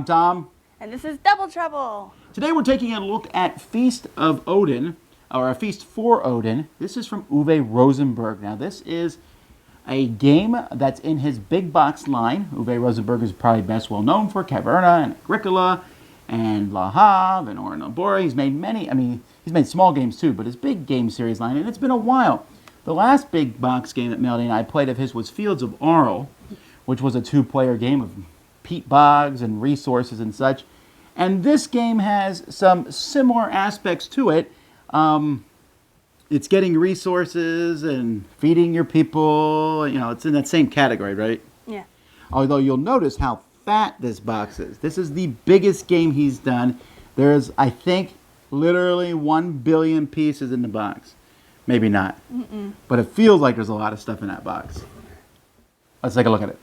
Tom. And this is Double Trouble. Today we're taking a look at Feast of Odin, or a Feast for Odin. This is from Uwe Rosenberg. Now this is a game that's in his big box line. Uwe Rosenberg is probably best well known for Caverna and Agricola and La Havre and Orin Albora. He's made many, he's made small games too, but his big game series line, and it's been a while. The last big box game that Melody and I played of his was Fields of Arle, which was a two-player game of peat bogs and resources and such. And this game has some similar aspects to it. It's getting resources and feeding your people. You know, it's in that same category, right? Yeah. Although you'll notice how fat this box is. This is the biggest game he's done. There's, I think, literally 1 billion pieces in the box. Maybe not. But it feels like there's a lot of stuff in that box. Let's take a look at it.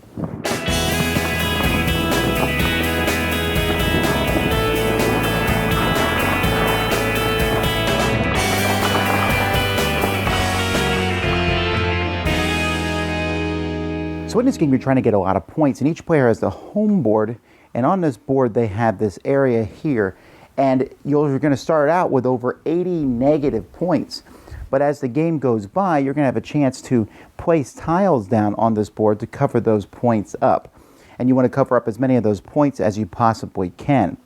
So in this game, you're trying to get a lot of points, and each player has the home board, and on this board, they have this area here, and you're going to start out with over 80 negative points. But as the game goes by, you're going to have a chance to place tiles down on this board to cover those points up. And you want to cover up as many of those points as you possibly can.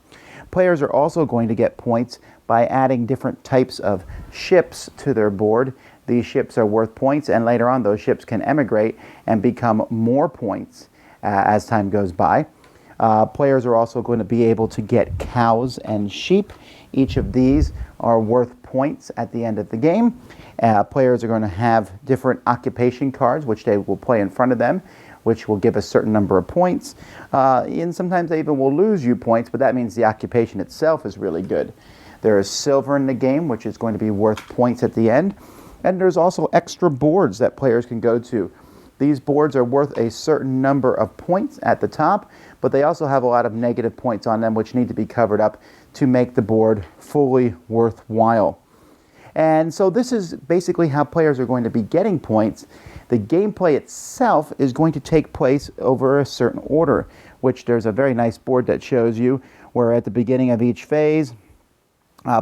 Players are also going to get points by adding different types of ships to their board. These ships are worth points, and later on those ships can emigrate and become more points as time goes by. Players are also going to be able to get cows and sheep. Each of these are worth points at the end of the game. Players are going to have different occupation cards, which they will play in front of them, which will give a certain number of points. And sometimes they even will lose you points, but that means the occupation itself is really good. There is silver in the game, which is going to be worth points at the end. And there's also extra boards that players can go to. These boards are worth a certain number of points at the top, but they also have a lot of negative points on them which need to be covered up to make the board fully worthwhile. And so this is basically how players are going to be getting points. The gameplay itself is going to take place over a certain order, which there's a very nice board that shows you where at the beginning of each phase,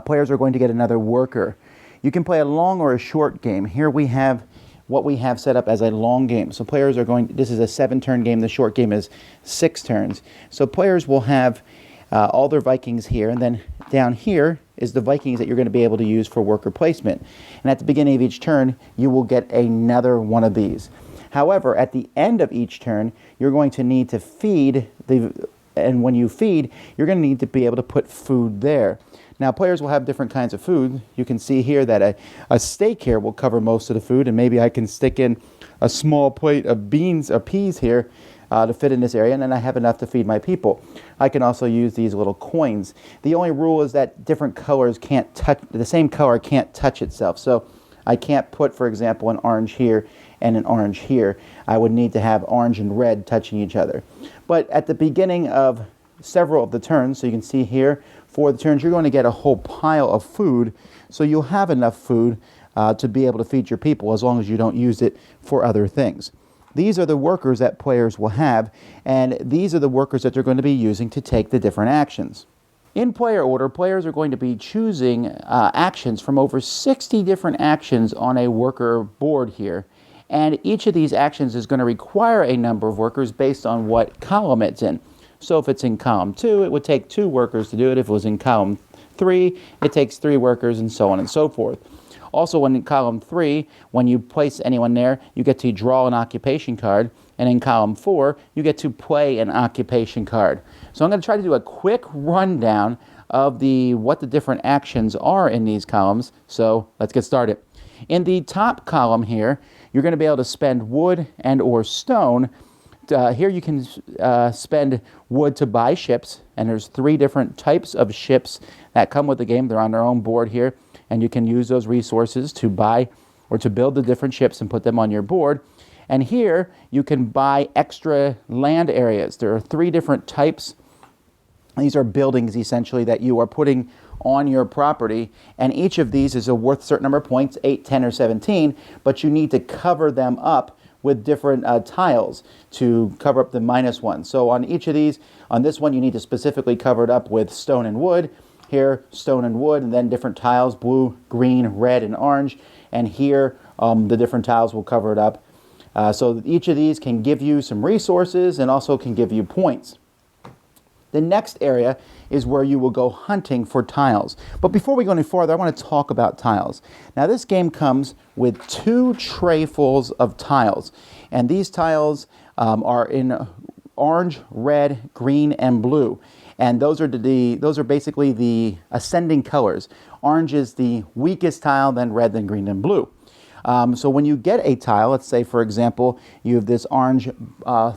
players are going to get another worker. You can play a long or a short game. Here we have what we have set up as a long game. So players are going, this is a 7-turn game, the short game is 6 turns. So players will have all their Vikings here, and then down here is the Vikings that you're going to be able to use for worker placement. And at the beginning of each turn, you will get another one of these. However, at the end of each turn, you're going to need to feed, and when you feed, you're going to need to be able to put food there. Now, players will have different kinds of food. You can see here that a steak here will cover most of the food, and maybe I can stick in a small plate of beans or peas here to fit in this area, and then I have enough to feed my people. I can also use these little coins. The only rule is that different colors can't touch, the same color can't touch itself. So I can't put, for example, an orange here and an orange here. I would need to have orange and red touching each other. But at the beginning of several of the turns, so you can see here, for the turns, you're going to get a whole pile of food, so you'll have enough food to be able to feed your people as long as you don't use it for other things. These are the workers that players will have, and these are the workers that they're going to be using to take the different actions. In player order, players are going to be choosing actions from over 60 different actions on a worker board here, and each of these actions is going to require a number of workers based on what column it's in. So if it's in column 2, it would take 2 workers to do it. If it was in column 3, it takes 3 workers, and so on and so forth. Also, when in column 3, when you place anyone there, you get to draw an occupation card, and in column 4, you get to play an occupation card. So I'm going to try to do a quick rundown of what the different actions are in these columns. So let's get started. In the top column here, you're going to be able to spend wood and or stone. Here you can spend wood to buy ships, and there's 3 different types of ships that come with the game. They're on their own board here, and you can use those resources to buy or to build the different ships and put them on your board. And here you can buy extra land areas. There are 3 different types. These are buildings essentially that you are putting on your property, and each of these is worth a certain number of points, 8, 10, or 17, but you need to cover them up with different tiles to cover up the -1. So on each of these, on this one, you need to specifically cover it up with stone and wood. Here, stone and wood, and then different tiles, blue, green, red, and orange. And here, the different tiles will cover it up. So each of these can give you some resources and also can give you points. The next area is where you will go hunting for tiles. But before we go any farther, I want to talk about tiles. Now this game comes with 2 trayfuls of tiles. And these tiles are in orange, red, green, and blue. And those are basically the ascending colors. Orange is the weakest tile, then red, then green, then blue. So when you get a tile, let's say for example, you have this orange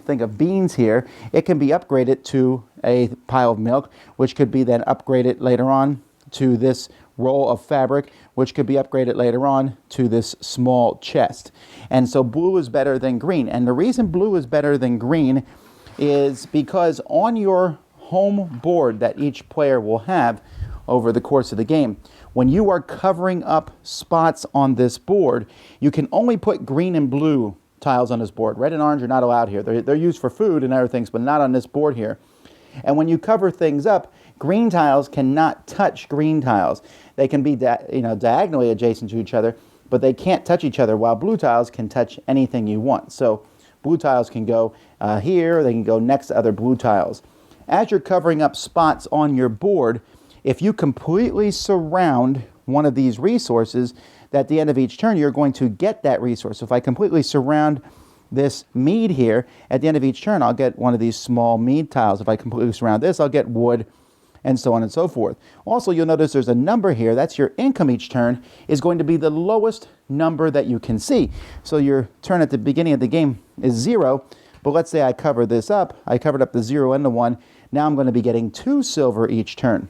thing of beans here, it can be upgraded to a pile of milk, which could be then upgraded later on to this roll of fabric, which could be upgraded later on to this small chest. And so blue is better than green. And the reason blue is better than green is because on your home board that each player will have over the course of the game, when you are covering up spots on this board, you can only put green and blue tiles on this board. Red and orange are not allowed here. They're used for food and other things, but not on this board here. And when you cover things up, green tiles cannot touch green tiles. They can be diagonally adjacent to each other, but they can't touch each other, while blue tiles can touch anything you want. So blue tiles can go here, they can go next to other blue tiles. As you're covering up spots on your board, if you completely surround one of these resources, at the end of each turn, you're going to get that resource. So if I completely surround this mead here, at the end of each turn, I'll get one of these small mead tiles. If I completely surround this, I'll get wood, and so on and so forth. Also, you'll notice there's a number here. That's your income each turn, is going to be the lowest number that you can see. So your turn at the beginning of the game is 0, but let's say I cover this up. I covered up the 0 and the 1. Now I'm going to be getting 2 silver each turn.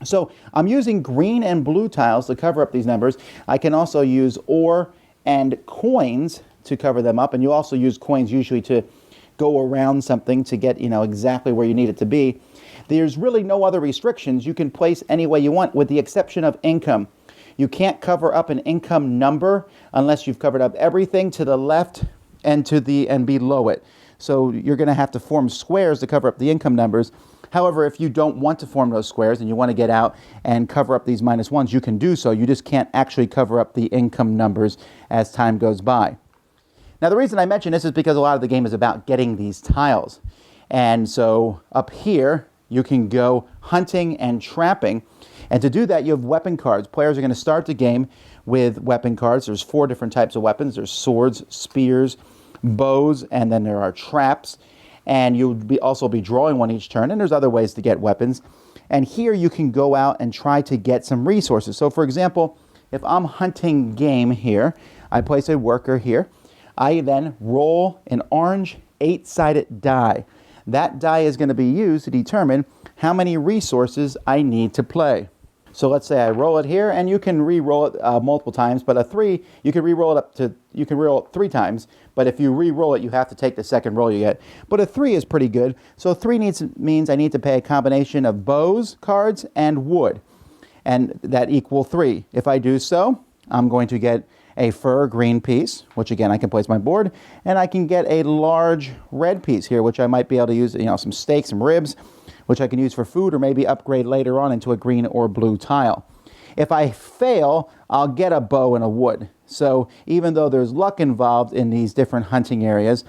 So I'm using green and blue tiles to cover up these numbers. I can also use ore and coins to cover them up, and you also use coins usually to go around something to get exactly where you need it to be. There's really no other restrictions. You can place any way you want with the exception of income. You can't cover up an income number unless you've covered up everything to the left and below it. So you're going to have to form squares to cover up the income numbers. However, if you don't want to form those squares and you want to get out and cover up these -1s, you can do so. You just can't actually cover up the income numbers as time goes by. Now, the reason I mention this is because a lot of the game is about getting these tiles. And so up here, you can go hunting and trapping. And to do that, you have weapon cards. Players are going to start the game with weapon cards. There's 4 different types of weapons. There's swords, spears, bows, and then there are traps. And you'll also be drawing one each turn, and there's other ways to get weapons. And here you can go out and try to get some resources. So for example, if I'm hunting game here, I place a worker here. I then roll an orange 8-sided die. That die is going to be used to determine how many resources I need to play. So let's say I roll it here, and you can re-roll it multiple times, but a 3, you can re-roll it 3 times, but if you re-roll it, you have to take the second roll you get. But a 3 is pretty good. So 3 means I need to pay a combination of bows, cards, and wood, and that equal 3. If I do so, I'm going to get a fur green piece, which again, I can place my board, and I can get a large red piece here, which I might be able to use, some steak, some ribs, which I can use for food or maybe upgrade later on into a green or blue tile. If I fail, I'll get a bow and a wood. So even though there's luck involved in these different hunting areas,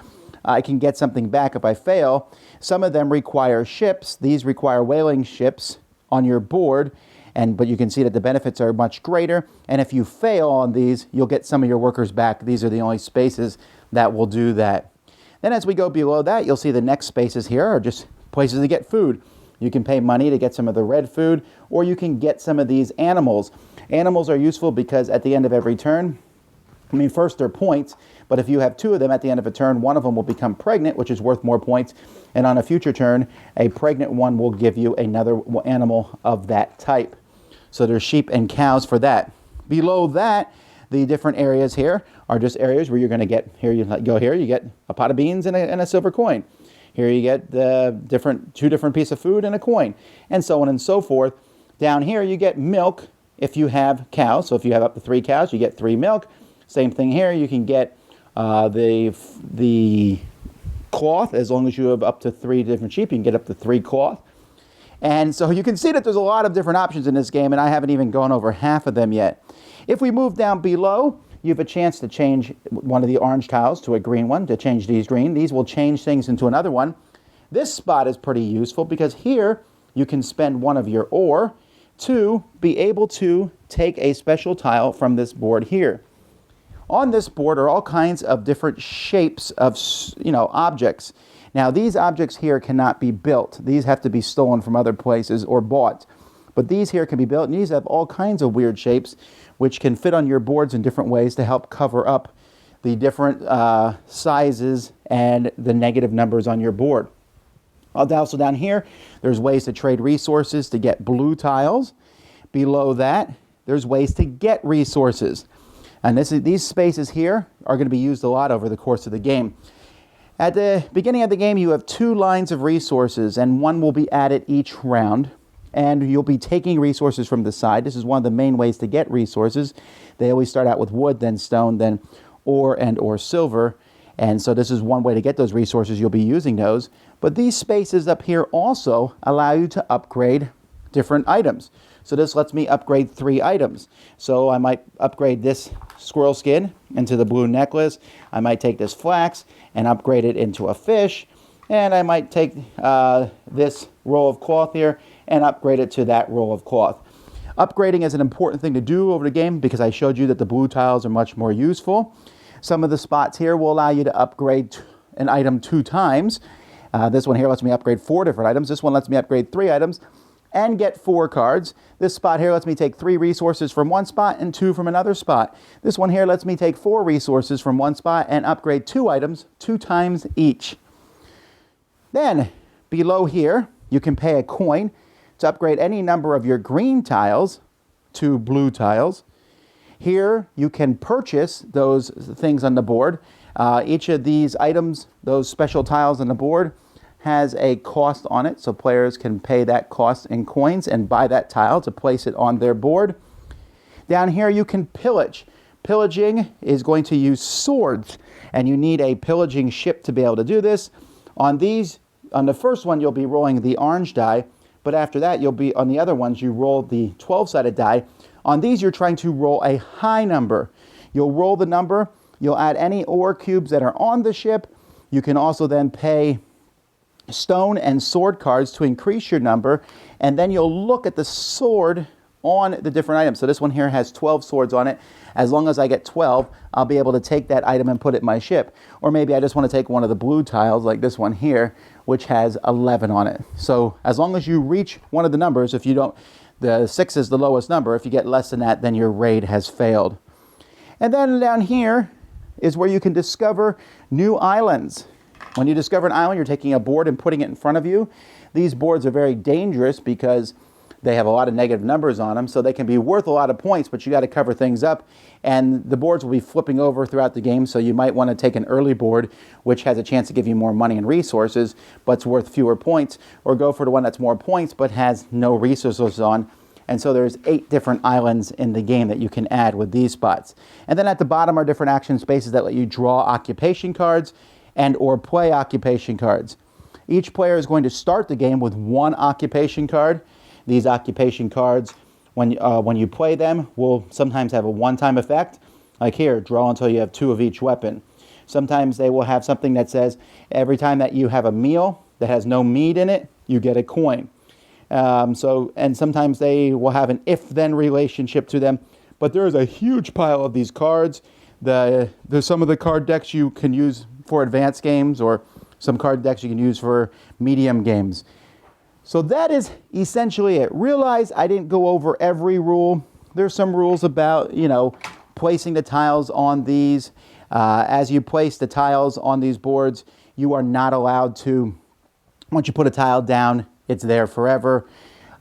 I can get something back if I fail. Some of them require ships. These require whaling ships on your board, but you can see that the benefits are much greater. And if you fail on these, you'll get some of your workers back. These are the only spaces that will do that. Then as we go below that, you'll see the next spaces here are just places to get food. You can pay money to get some of the red food, or you can get some of these animals. Animals are useful because at the end of every turn, first they're points, but if you have 2 of them at the end of a turn, one of them will become pregnant, which is worth more points. And on a future turn, a pregnant one will give you another animal of that type. So there's sheep and cows for that. Below that, the different areas here are just areas where you're going to get, here you go here, you get a pot of beans and a silver coin. Here you get the 2 different pieces of food and a coin, and so on and so forth. Down here you get milk if you have cows. So if you have up to 3 cows, you get 3 milk. Same thing here. You can get The cloth, as long as you have up to 3 different sheep, you can get up to 3 cloth. And so you can see that there's a lot of different options in this game, and I haven't even gone over half of them yet. If we move down below, you have a chance to change one of the orange tiles to a green one, to change these green. These will change things into another one. This spot is pretty useful because here you can spend one of your ore to be able to take a special tile from this board here. On this board are all kinds of different shapes of, objects. Now, these objects here cannot be built. These have to be stolen from other places or bought. But these here can be built, and these have all kinds of weird shapes, which can fit on your boards in different ways to help cover up the different sizes and the negative numbers on your board. Also down here, there's ways to trade resources to get blue tiles. Below that, there's ways to get resources. And these spaces here are going to be used a lot over the course of the game. At the beginning of the game, you have 2 lines of resources, and one will be added each round. And you'll be taking resources from the side. This is one of the main ways to get resources. They always start out with wood, then stone, then ore or silver. And so this is one way to get those resources. You'll be using those. But these spaces up here also allow you to upgrade different items. So this lets me upgrade 3 items. So I might upgrade this squirrel skin into the blue necklace. I might take this flax and upgrade it into a fish. And I might take this roll of cloth here and upgrade it to that roll of cloth. Upgrading is an important thing to do over the game because I showed you that the blue tiles are much more useful. Some of the spots here will allow you to upgrade an item 2 times. This one here lets me upgrade 4 different items. This one lets me upgrade 3 items and get 4 cards. This spot here lets me take 3 resources from one spot and 2 from another spot. This one here lets me take 4 resources from one spot and upgrade 2 items 2 times each. Then, below here, you can pay a coin to upgrade any number of your green tiles to blue tiles. Here, you can purchase those things on the board. Each of these items, those special tiles on the board, has a cost on it, so players can pay that cost in coins and buy that tile to place it on their board. Down here, you can pillage. Pillaging is going to use swords, and you need a pillaging ship to be able to do this. On the first one, you'll be rolling the orange die, but after that, on the other ones, you roll the 12-sided die. On these, you're trying to roll a high number. You'll roll the number, you'll add any ore cubes that are on the ship. You can also then pay stone and sword cards to increase your number, and then you'll look at the sword on the different items. So this one here has 12 swords on it. As long as I get 12, I'll be able to take that item and put it in my ship. Or maybe I just want to take one of the blue tiles, like this one here, which has 11 on it. So as long as you reach one of the numbers, the 6 is the lowest number. If you get less than that, then your raid has failed. And then down here is where you can discover new islands. When you discover an island, you're taking a board and putting it in front of you. These boards are very dangerous because they have a lot of negative numbers on them, so they can be worth a lot of points, but you got to cover things up. And the boards will be flipping over throughout the game, so you might want to take an early board, which has a chance to give you more money and resources, but it's worth fewer points, or go for the one that's more points, but has no resources on. And so there's 8 different islands in the game that you can add with these spots. And then at the bottom are different action spaces that let you draw occupation cards and or play occupation cards. Each player is going to start the game with 1 occupation card. These occupation cards, when you play them, will sometimes have a one-time effect. Like here, draw until you have 2 of each weapon. Sometimes they will have something that says, every time that you have a meal that has no meat in it, you get a coin. And sometimes they will have an if-then relationship to them. But there is a huge pile of these cards. There's some of the card decks you can use for advanced games, or some card decks you can use for medium games. So that is essentially it. Realize I didn't go over every rule. There's some rules about, placing the tiles on these. As you place the tiles on these boards, you are not allowed to, once you put a tile down, it's there forever.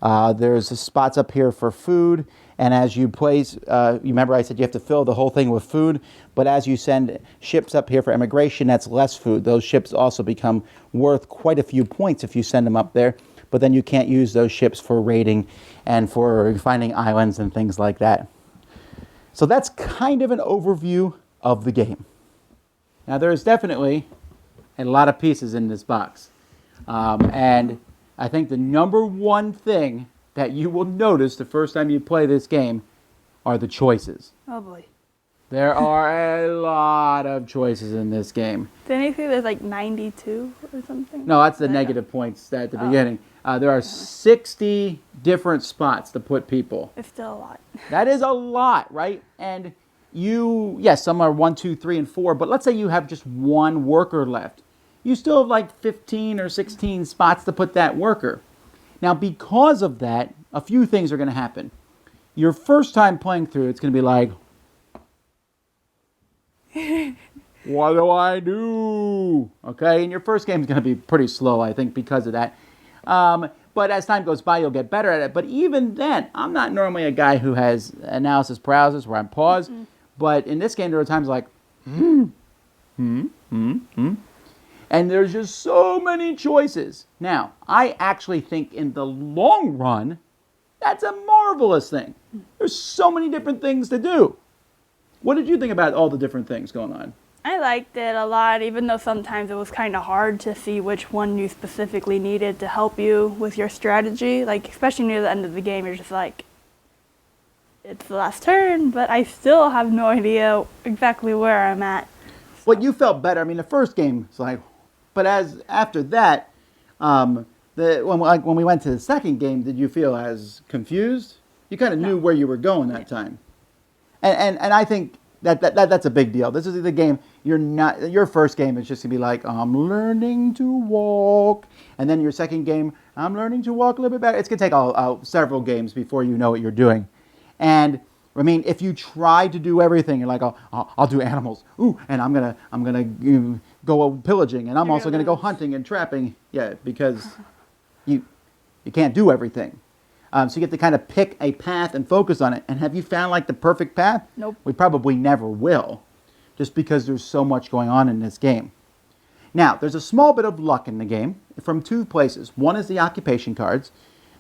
There's spots up here for food. And as you place, you remember I said you have to fill the whole thing with food, but as you send ships up here for immigration, that's less food. Those ships also become worth quite a few points if you send them up there, but then you can't use those ships for raiding and for finding islands and things like that. So that's kind of an overview of the game. Now, there is definitely a lot of pieces in this box. And I think the number one thing that you will notice the first time you play this game are the choices. Oh boy. There are a lot of choices in this game. Didn't you say there's like 92 or something? No, that's the negative points at the beginning. There are 60 different spots to put people. It's still a lot. That is a lot, right? And yes, some are 1, 2, 3, and 4, but let's say you have just one worker left. You still have like 15 or 16 spots to put that worker. Now, because of that, a few things are going to happen. Your first time playing through, it's going to be like, what do I do? Okay, and your first game is going to be pretty slow, I think, because of that. But as time goes by, you'll get better at it. But even then, I'm not normally a guy who has analysis paralysis where I'm paused. Mm-hmm. But in this game, there are times like, and there's just so many choices. Now, I actually think in the long run, that's a marvelous thing. There's so many different things to do. What did you think about all the different things going on? I liked it a lot, even though sometimes it was kind of hard to see which one you specifically needed to help you with your strategy. Like, especially near the end of the game, you're just like, it's the last turn, but I still have no idea exactly where I'm at. Well, you felt better. I mean, the first game was like, but after that, when we went to the second game, did you feel as confused? You kind of knew where you were going that time. And I think that's a big deal. This is the game. Your first game is just gonna be like, I'm learning to walk, and then your second game, I'm learning to walk a little bit better. It's gonna take several games before you know what you're doing. And I mean, if you try to do everything, you're like, I'll do animals. Ooh, and I'm gonna go pillaging, and I'm also gonna go hunting and trapping. Yeah, because you can't do everything. So you get to kind of pick a path and focus on it. And have you found like the perfect path? Nope. We probably never will, just because there's so much going on in this game. Now, there's a small bit of luck in the game from two places. One is the occupation cards.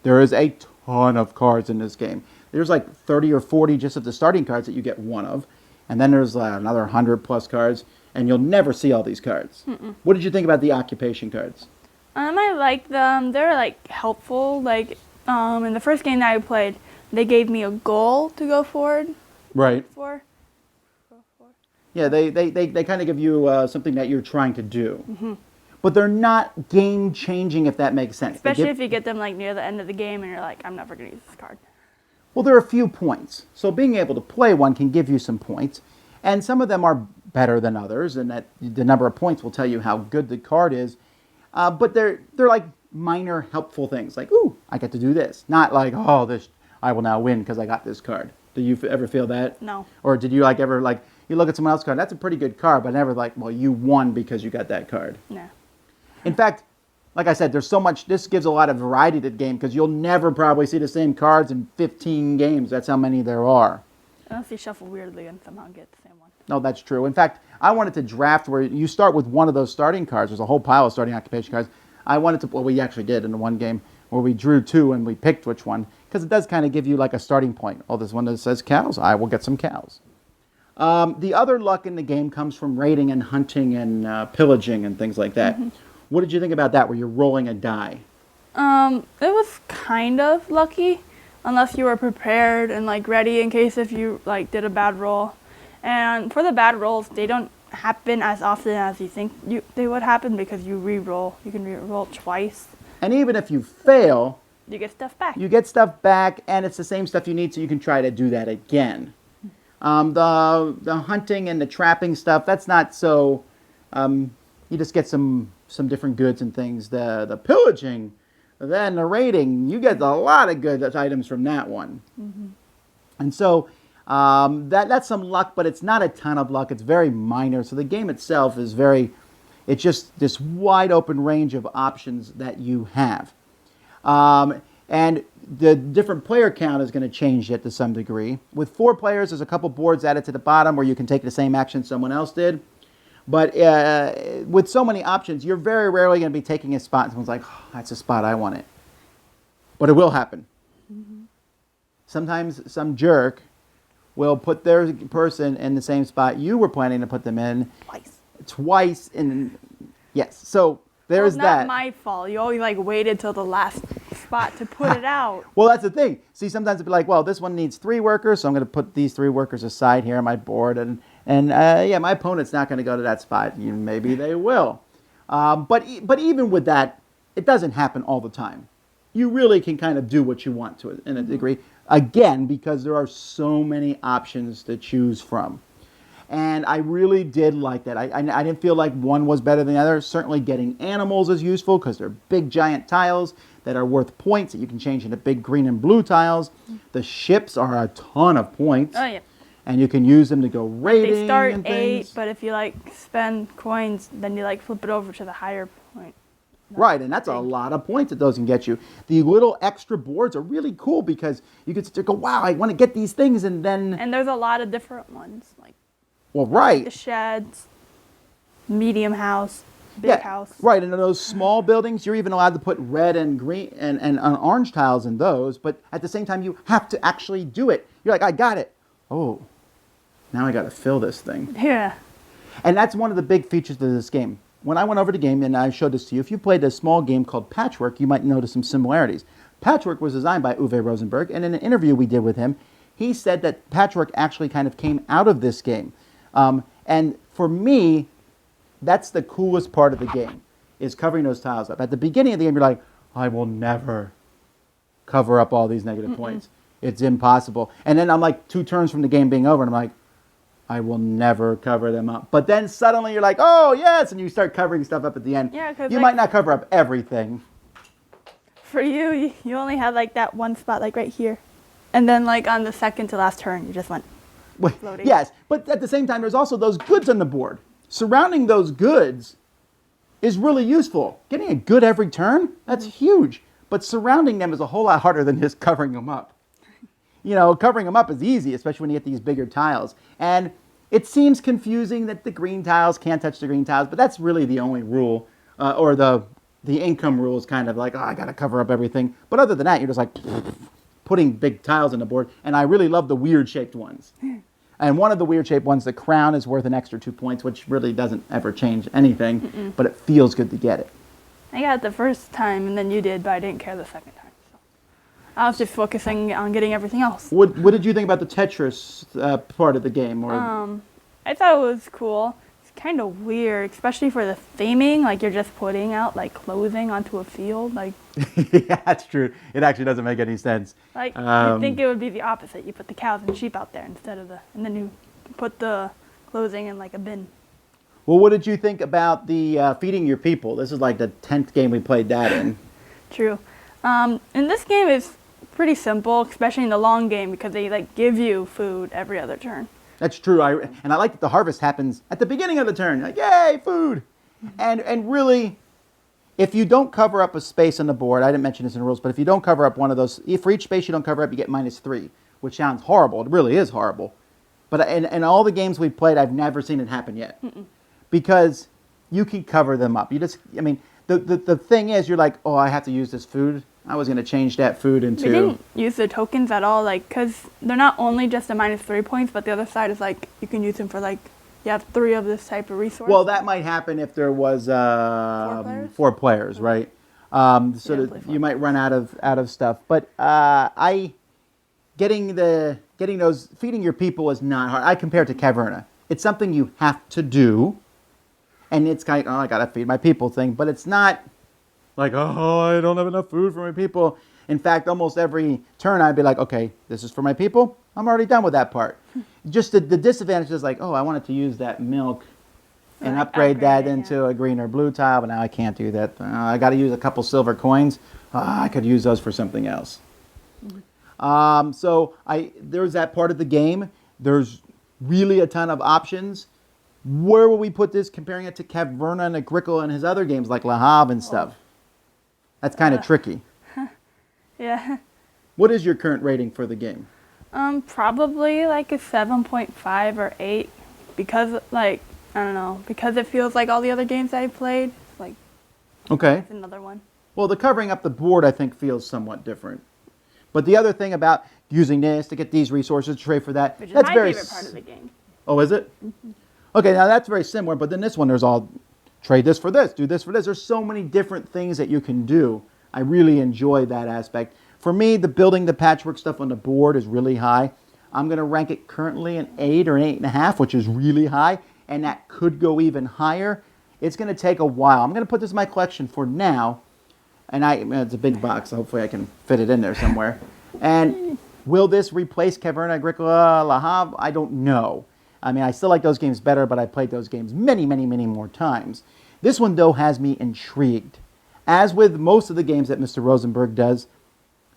There is a ton of cards in this game. There's like 30 or 40 just of the starting cards that you get one of. And then there's another 100 plus cards, and you'll never see all these cards. Mm-mm. What did you think about the occupation cards? I like them. They're like helpful. Like, in the first game that I played, they gave me a goal to go forward. Right. For. Yeah, they kind of give you something that you're trying to do. Mm-hmm. But they're not game-changing, if that makes sense. Especially if you get them like near the end of the game and you're like, I'm never going to use this card. Well, there are a few points. So being able to play one can give you some points. And some of them are better than others, and that the number of points will tell you how good the card is. But they're like minor helpful things, like, ooh, I get to do this. Not like, oh, this I will now win because I got this card. Did you ever feel that? No. Or did you ever you look at someone else's card, that's a pretty good card, but never like, well, you won because you got that card. No. In fact, like I said, there's so much, this gives a lot of variety to the game because you'll never probably see the same cards in 15 games. That's how many there are. Unless you shuffle weirdly and somehow get the same one. No, that's true. In fact, I wanted to draft where you start with one of those starting cards. There's a whole pile of starting occupation cards. I wanted to, well, we actually did in the one game where we drew two and we picked which one, because it does kind of give you like a starting point. Oh, there's one that says cows. I will get some cows. The other luck in the game comes from raiding and hunting and pillaging and things like that. Mm-hmm. What did you think about that, where you're rolling a die? It was kind of lucky, unless you were prepared and like ready in case if you like did a bad roll. And for the bad rolls, they don't happen as often as you think they would happen because you re-roll. You can re-roll twice. And even if you fail, you get stuff back. You get stuff back, and it's the same stuff you need, so you can try to do that again. The hunting and the trapping stuff, that's not so. You just get some different goods and things. The pillaging, then the raiding, you get a lot of good items from that one. Mm-hmm. And so that's some luck, but it's not a ton of luck. It's very minor. So the game itself is it's just this wide open range of options that you have. And the different player count is going to change it to some degree. With 4 players, there's a couple boards added to the bottom where you can take the same action someone else did. But with so many options, you're very rarely going to be taking a spot and someone's like, oh, that's a spot, I want it. But it will happen. Mm-hmm. Sometimes some jerk will put their person in the same spot you were planning to put them in. Twice. twice, and yes. So there's Well, not that. my fault. You always like waited till the last spot to put it out. Well, that's the thing. See, sometimes it'd be like, well, this one needs 3 workers, so I'm going to put these 3 workers aside here on my board, and yeah, my opponent's not going to go to that spot. Maybe they will, but even with that, it doesn't happen all the time. You really can kind of do what you want to it in a degree. Again, because there are so many options to choose from. And I really did like that. I didn't feel like one was better than the other. Certainly getting animals is useful because they're big giant tiles that are worth points that you can change into big green and blue tiles. The ships are a ton of points. Oh yeah. And you can use them to go raiding. They start and 8, things. but if you like spend coins, then you like flip it over to the higher point. Right, and that's a lot of points that those can get you. The little extra boards are really cool because you can sit there and go, wow, I want to get these things, and then... And there's a lot of different ones, like Well, right. the sheds, medium house, big house. Right, and in those small buildings, you're even allowed to put red and green and orange tiles in those, but at the same time, you have to actually do it. You're like, I got it. Oh, now I got to fill this thing. Yeah. And that's one of the big features of this game. When I went over the game, and I showed this to you, if you played a small game called Patchwork, you might notice some similarities. Patchwork was designed by Uwe Rosenberg, and in an interview we did with him, he said that Patchwork actually kind of came out of this game. And for me, that's the coolest part of the game, is covering those tiles up. At the beginning of the game, you're like, I will never cover up all these negative points. It's impossible. And then I'm like 2 turns from the game being over, and I'm like, I will never cover them up. But then suddenly you're like, oh, yes, and you start covering stuff up at the end. Yeah, 'cause you like, might not cover up everything. For you only had like that one spot like right here. And then like on the second to last turn, you just went floating. Yes, but at the same time, there's also those goods on the board. Surrounding those goods is really useful. Getting a good every turn, that's huge. But surrounding them is a whole lot harder than just covering them up. You know, covering them up is easy, especially when you get these bigger tiles. And it seems confusing that the green tiles can't touch the green tiles, but that's really the only rule. Or the income rule is kind of like, oh, I got to cover up everything. But other than that, you're just like putting big tiles on the board. And I really love the weird-shaped ones. And one of the weird-shaped ones, the crown, is worth an extra 2 points, which really doesn't ever change anything. But it feels good to get it. I got it the first time, and then you did, but I didn't care the second time. So I was just focusing on getting everything else. What did you think about the Tetris part of the game? Or I thought it was cool. It's kind of weird, especially for the theming. Like you're just putting out like clothing onto a field. Like yeah, that's true. It actually doesn't make any sense. like you'd think it would be the opposite. You put the cows and sheep out there instead of and then you put the clothing in like a bin. Well, what did you think about the feeding your people? This is like the 10th game we played that in. True. And this game is pretty simple, especially in the long game, because they like give you food every other turn. That's true. I like that the harvest happens at the beginning of the turn. Like, yay, food! And really, if you don't cover up a space on the board, I didn't mention this in the rules, but if you don't cover up one of those, if for each space you don't cover up, you get -3, which sounds horrible. It really is horrible. But in all the games we've played, I've never seen it happen yet. Because you can cover them up. I mean, the thing is, you're like, oh, I have to use this food. I was going to change that food into... We didn't use the tokens at all, like, because they're not only just a -3 points, but the other side is like, you can use them for like, you have 3 of this type of resource. Well, that might happen if there was 4 players, right? So that you might run out of stuff. But feeding your people is not hard. I compare it to Caverna. It's something you have to do. And it's kind of, oh, I got to feed my people thing. But it's not like, oh, I don't have enough food for my people. In fact, almost every turn I'd be like, okay, this is for my people. I'm already done with that part. Just the disadvantage is like, oh, I wanted to use that milk and upgrade that into a green or blue tile, but now I can't do that. I got to use a couple silver coins. I could use those for something else. So there's that part of the game. There's really a ton of options. Where will we put this, comparing it to Caverna and Agricola and his other games like Le Havre and stuff? That's kind of tricky. Yeah. What is your current rating for the game? Probably like a 7.5 or 8, because like, I don't know, because it feels like all the other games I played, like, okay, it's another one. Well, the covering up the board, I think, feels somewhat different. But the other thing about using this to get these resources, to trade for that, Which is that's my very favorite part of the game. Oh, is it? Okay, now that's very similar, but then this one, there's all trade this for this, do this for this. There's so many different things that you can do. I really enjoy that aspect. For me, the building the patchwork stuff on the board is really high. I'm going to rank it currently an 8 or an 8.5, which is really high, and that could go even higher. It's going to take a while. I'm going to put this in my collection for now, and it's a big box, so hopefully I can fit it in there somewhere. And will this replace Caverna Agricola Le Havre? I don't know. I mean, I still like those games better, but I played those games many, many, many more times. This one, though, has me intrigued. As with most of the games that Mr. Rosenberg does,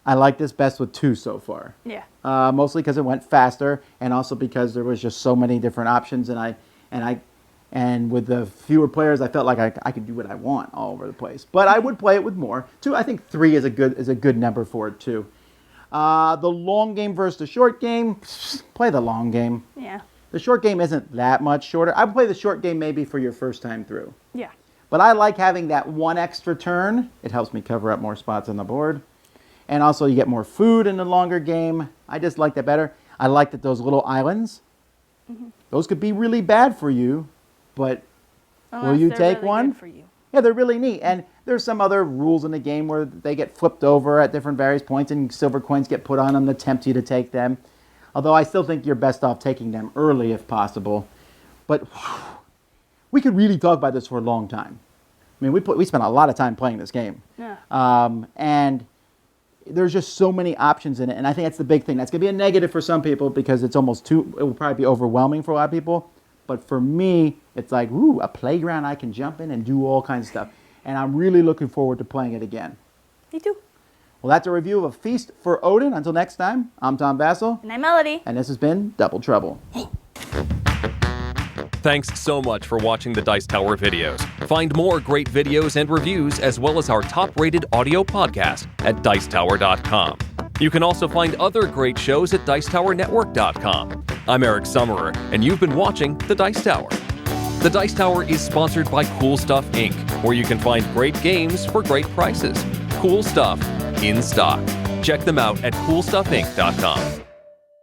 I like this best with 2 so far. Yeah. Mostly because it went faster, and also because there was just so many different options, and with the fewer players, I felt like I could do what I want all over the place. But I would play it with more. 2, I think 3 is a good number for it too. The long game versus the short game, play the long game. Yeah. The short game isn't that much shorter. I would play the short game maybe for your first time through. Yeah. But I like having that 1 extra turn. It helps me cover up more spots on the board. And also you get more food in the longer game. I just like that better. I like that those little islands, those could be really bad for you, but will you take really one? Good for you. Yeah, they're really neat. And there's some other rules in the game where they get flipped over at different various points and silver coins get put on them to tempt you to take them. Although I still think you're best off taking them early if possible. But we could really talk about this for a long time. I mean, we spent a lot of time playing this game. Yeah. And there's just so many options in it. And I think that's the big thing. That's going to be a negative for some people because it's almost it will probably be overwhelming for a lot of people. But for me, it's like, ooh, a playground I can jump in and do all kinds of stuff. And I'm really looking forward to playing it again. Me too. Well, that's a review of A Feast for Odin. Until next time, I'm Tom Bassel. And I'm Melody. And this has been Double Trouble. Thanks so much for watching the Dice Tower videos. Find more great videos and reviews as well as our top-rated audio podcast at Dicetower.com. You can also find other great shows at Dicetowernetwork.com. I'm Eric Summerer, and you've been watching The Dice Tower. The Dice Tower is sponsored by Cool Stuff Inc., where you can find great games for great prices. Cool stuff in stock. Check them out at CoolStuffInc.com.